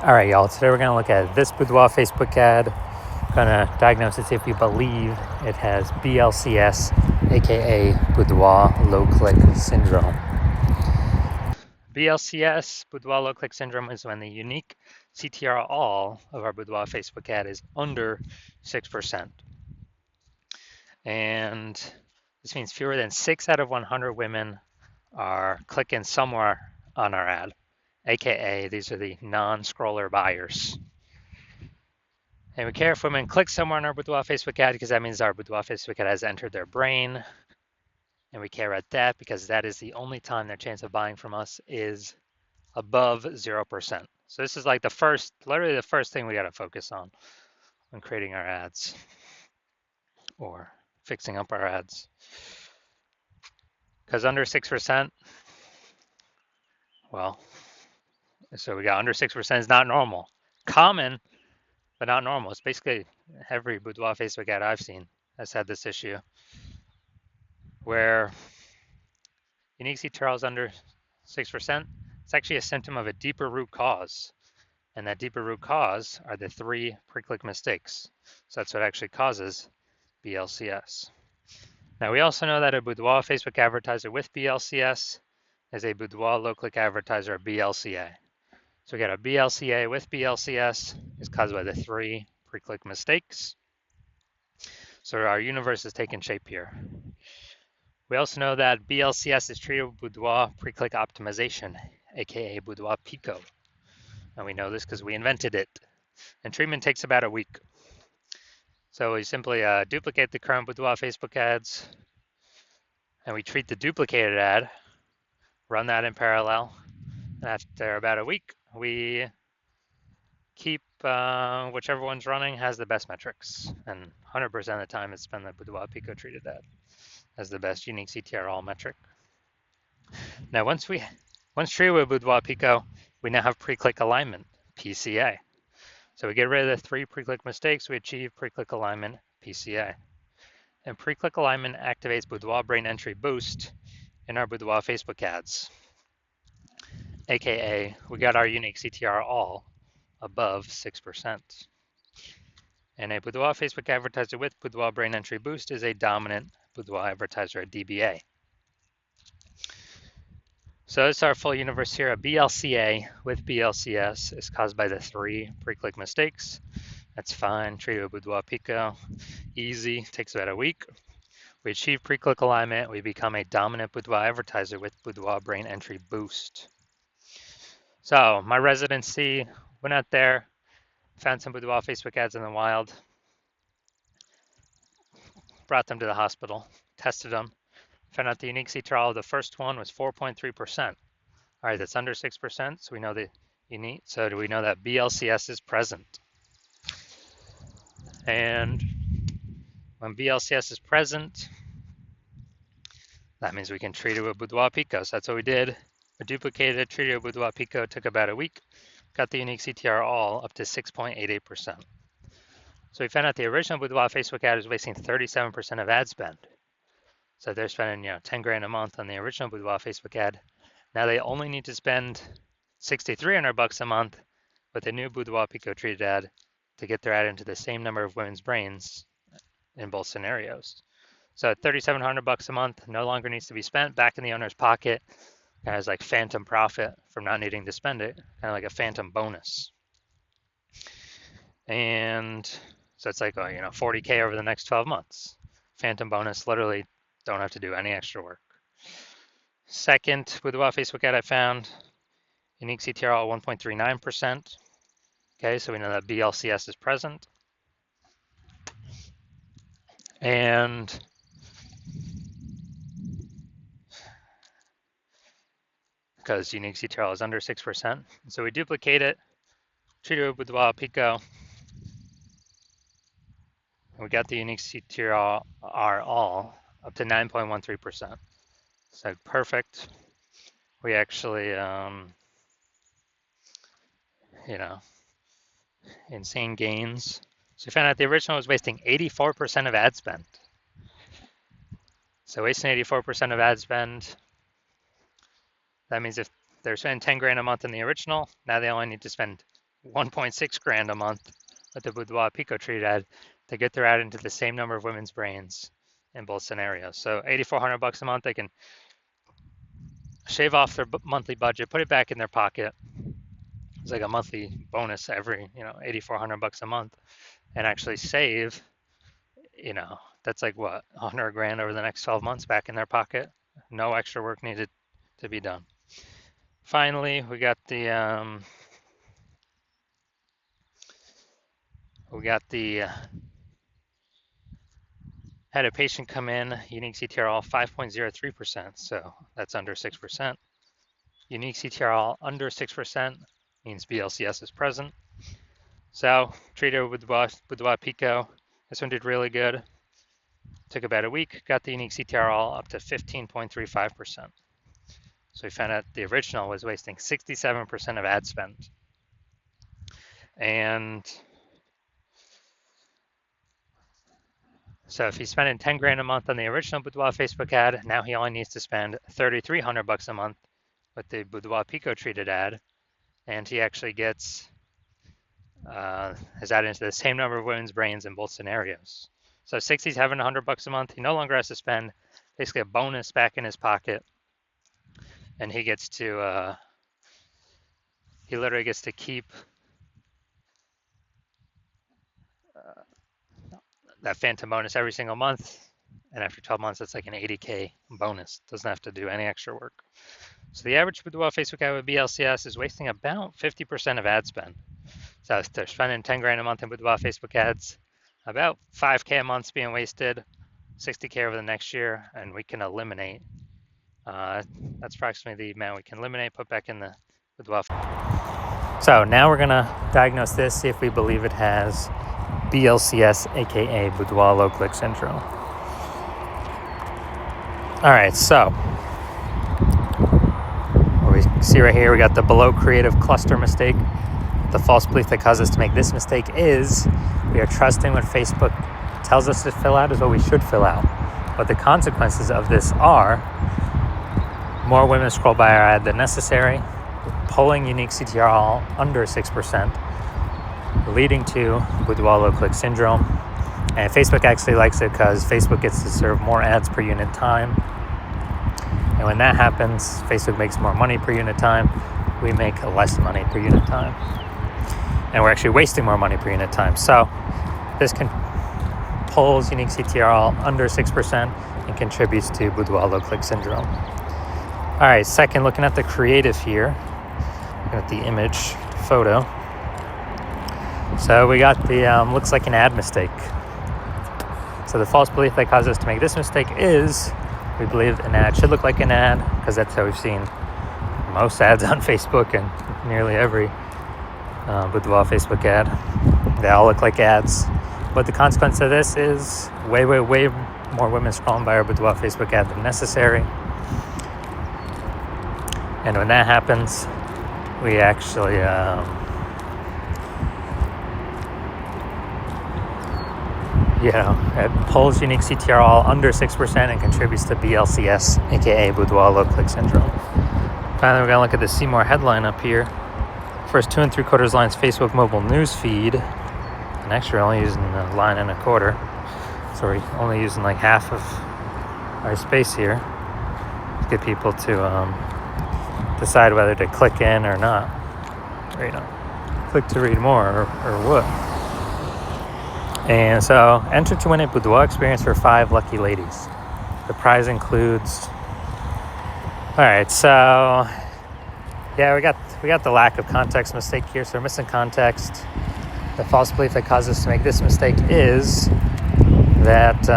All right, y'all. Today we're going to look at this Boudoir Facebook ad. Going to diagnose it, see if we believe it has BLCS, aka Boudoir Low Click Syndrome. BLCS, Boudoir Low Click Syndrome, is when the unique CTR all of our Boudoir Facebook ad is under 6%. And this means fewer than 6 out of 100 women are clicking somewhere on our ad, aka these are the non-scroller buyers. And we care if women click somewhere on our Boudoir Facebook ad because that means our Boudoir Facebook ad has entered their brain. And we care about that because that is the only time their chance of buying from us is above 0%. So this is like literally the first thing we got to focus on when creating our ads or fixing up our ads. Because under 6%, well, so we got under 6% is not normal. Common, but not normal. It's basically every Boudoir Facebook ad I've seen has had this issue where unique CTR is under 6%. It's actually a symptom of a deeper root cause. And that deeper root cause are the 3 pre-click mistakes. So that's what actually causes BLCS. Now we also know that a Boudoir Facebook advertiser with BLCS is a Boudoir low-click advertiser, BLCA. So we got a BLCA with BLCS is caused by the 3 pre-click mistakes. So our universe is taking shape here. We also know that BLCS is treated with Boudoir pre-click optimization, aka Boudoir Pico. And we know this because we invented it. And treatment takes about a week. So we simply duplicate the current Boudoir Facebook ads, and we treat the duplicated ad, run that in parallel. And after about a week, we keep whichever one's running has the best metrics. And 100% of the time, it's been the Boudoir Pico treated ad as the best unique CTR all metric. Now, once treated with Boudoir Pico, we now have pre-click alignment, PCA. So we get rid of the 3 pre-click mistakes, we achieve pre-click alignment, PCA. And pre-click alignment activates Boudoir Brain Entry Boost in our Boudoir Facebook ads, aka we got our unique CTR all above 6%. And a Boudoir Facebook advertiser with Boudoir Brain Entry Boost is a dominant Boudoir advertiser at DBA. So it's our full universe here. A BLCA with BLCS is caused by the 3 pre-click mistakes. That's fine. Treated with Boudoir Pico. Easy. Takes about a week. We achieve pre-click alignment. We become a dominant Boudoir advertiser with Boudoir Brain Entry Boost. So my residency, went out there, found some Boudoir Facebook ads in the wild, brought them to the hospital, tested them, found out the unique CTR of the first one was 4.3%. All right, that's under 6%, so we know the unique. So do we know that BLCS is present? And when BLCS is present, that means we can treat it with Boudoir Pico. So that's what we did. We duplicated it, treated it with Boudoir Pico, took about a week, got the unique CTR all up to 6.88%. So we found out the original Boudoir Facebook ad was wasting 37% of ad spend. So they're spending, 10 grand a month on the original Boudoir Facebook ad. Now they only need to spend $6,300 a month with the new Boudoir Pico treated ad to get their ad into the same number of women's brains in both scenarios. So $3,700 a month no longer needs to be spent back in the owner's pocket as like phantom profit from not needing to spend it, kind of like a phantom bonus. And so it's like, 40K over the next 12 months. Phantom bonus, literally don't have to do any extra work. Second, Boudoir Facebook ad I found, unique CTR at 1.39%. Okay, so we know that BLCS is present. And because unique CTR is under 6%. So we duplicate it, treat it with Boudoir Pico, and we got the unique CTR all up to 9.13%. So perfect. We actually, insane gains. So we found out the original was wasting 84% of ad spend. So wasting 84% of ad spend, that means if they're spending 10 grand a month in the original, now they only need to spend 1.6 grand a month with the Boudoir Pico treated ad to get their ad into the same number of women's brains in both scenarios. So $8,400 a month, they can shave off their monthly budget, put it back in their pocket. It's like a monthly bonus every, $8,400 a month, and actually save, that's like what, 100 grand over the next 12 months back in their pocket. No extra work needed to be done. Finally, we got the had a patient come in, unique CTRL 5.03%, so that's under 6%. Unique CTRL under 6% means BLCS is present. So treated with Boudoir Pico. This one did really good. Took about a week, got the unique CTRL up to 15.35%. So we found out the original was wasting 67% of ad spend. And so if he's spending 10 grand a month on the original Boudoir Facebook ad, now he only needs to spend $3,300 a month with the Boudoir Pico treated ad, and he actually gets his ad into the same number of women's brains in both scenarios. So $6,700 a month, he no longer has to spend basically a bonus back in his pocket, and he gets to he literally gets to keep that phantom bonus every single month, and after 12 months it's like an 80K bonus. Doesn't have to do any extra work. So the average Boudoir Facebook ad with BLCS is wasting about 50% of ad spend. So if they're spending 10 grand a month in Boudoir Facebook ads, about 5K a month's being wasted, 60K over the next year, and we can eliminate. That's approximately the amount we can eliminate, put back in the Boudoir. So now we're gonna diagnose this, see if we believe it has BLCS, aka Boudoir low click syndrome. All right, so what we see right here, we got the below creative cluster mistake. The false belief that caused us to make this mistake is we are trusting what Facebook tells us to fill out is what we should fill out. But the consequences of this are more women scroll by our ad than necessary, pulling unique CTRL under 6%, leading to Boudoir low click syndrome. And Facebook actually likes it because Facebook gets to serve more ads per unit time. And when that happens, Facebook makes more money per unit time. We make less money per unit time. And we're actually wasting more money per unit time. So this pulls unique CTRL under 6% and contributes to Boudoir low click syndrome. All right, second, looking at the creative here, looking at the image photo. So we got the, looks like an ad mistake. So the false belief that caused us to make this mistake is we believe an ad should look like an ad, because that's how we've seen most ads on Facebook and nearly every Boudoir Facebook ad. They all look like ads. But the consequence of this is way more women scrolling by our Boudoir Facebook ad than necessary. And when that happens, we actually it pulls unique CTRL under 6% and contributes to BLCS, aka Boudoir low click syndrome. Finally, we're gonna look at the See More headline up here. First 2 3/4 lines Facebook mobile news feed, and actually we're only using a line and a quarter, so we're only using like half of our space here to get people to decide whether to click in or not, or click to read more or what. And so, enter to win a Boudoir experience for 5 lucky ladies. The prize includes. All right, so yeah, we got the lack of context mistake here. So we're missing context. The false belief that caused us to make this mistake is that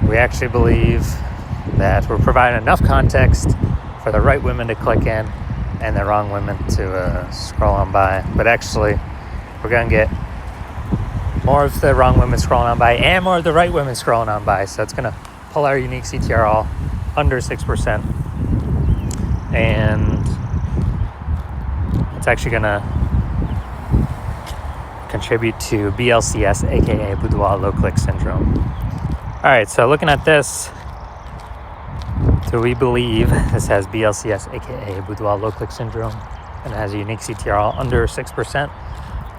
we actually believe that we're providing enough context for the right women to click in and the wrong women to scroll on by. But actually, we're gonna get more of the wrong women scrolling on by and more of the right women scrolling on by. So it's going to pull our unique CTRL under 6%. And it's actually going to contribute to BLCS, aka Boudoir low click syndrome. All right, so looking at this, do we believe this has BLCS, aka Boudoir low click syndrome? and it has a unique CTR under 6%?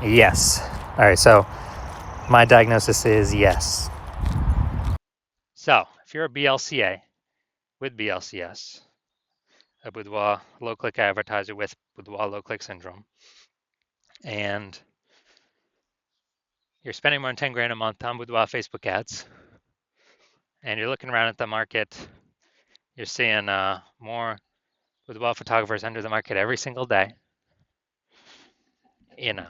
Yes. All right, so my diagnosis is yes. So if you're a BLCA with BLCS, a Boudoir low-click advertiser with Boudoir low-click syndrome, and you're spending more than 10 grand a month on Boudoir Facebook ads, and you're looking around at the market, you're seeing more Boudoir photographers enter the market every single day. You know,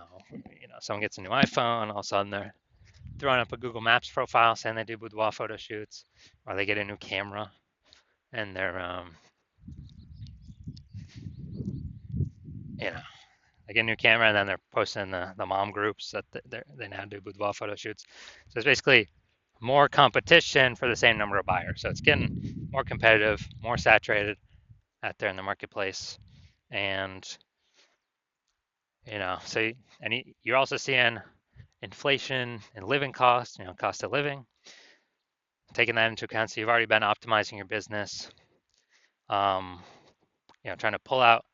someone gets a new iPhone, all of a sudden they're throwing up a Google Maps profile saying they do boudoir photo shoots, or they get a new camera and they're, they get a new camera and then they're posting the mom groups that they now do boudoir photo shoots. So it's basically more competition for the same number of buyers. So it's getting more competitive, more saturated out there in the marketplace, and so you're also seeing inflation and living costs, cost of living, taking that into account. So you've already been optimizing your business, trying to pull out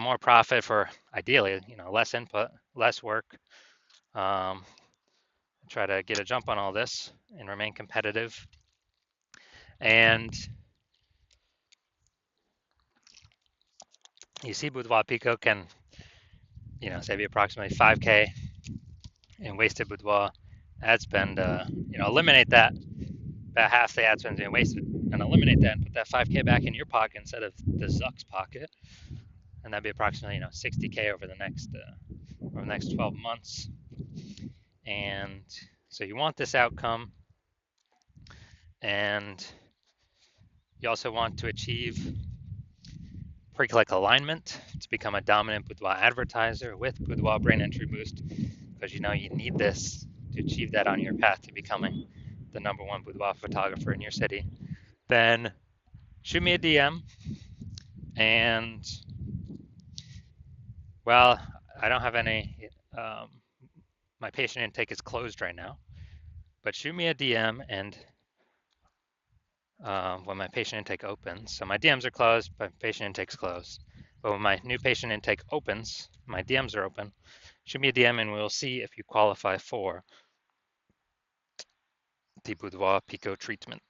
more profit for ideally, less input, less work. Try to get a jump on all this and remain competitive. And you see Boudoir Pico can, save you approximately 5K in wasted Boudoir ad spend. Eliminate that. About half the ad spend being wasted, and eliminate that and put that 5K back in your pocket instead of the Zuck's pocket, and that'd be approximately 60K over the next 12 months. And so you want this outcome, and you also want to achieve pre-click alignment to become a dominant Boudoir advertiser with Boudoir Brain Entry Boost, because you need this to achieve that on your path to becoming the #1 boudoir photographer in your city. Then shoot me a DM, and well, I don't have any, my patient intake is closed right now, but shoot me a DM, and when my patient intake opens, so my DMs are closed, but patient intake's closed. But when my new patient intake opens, my DMs are open. Shoot me a DM and we'll see if you qualify for the Boudoir Pico treatment.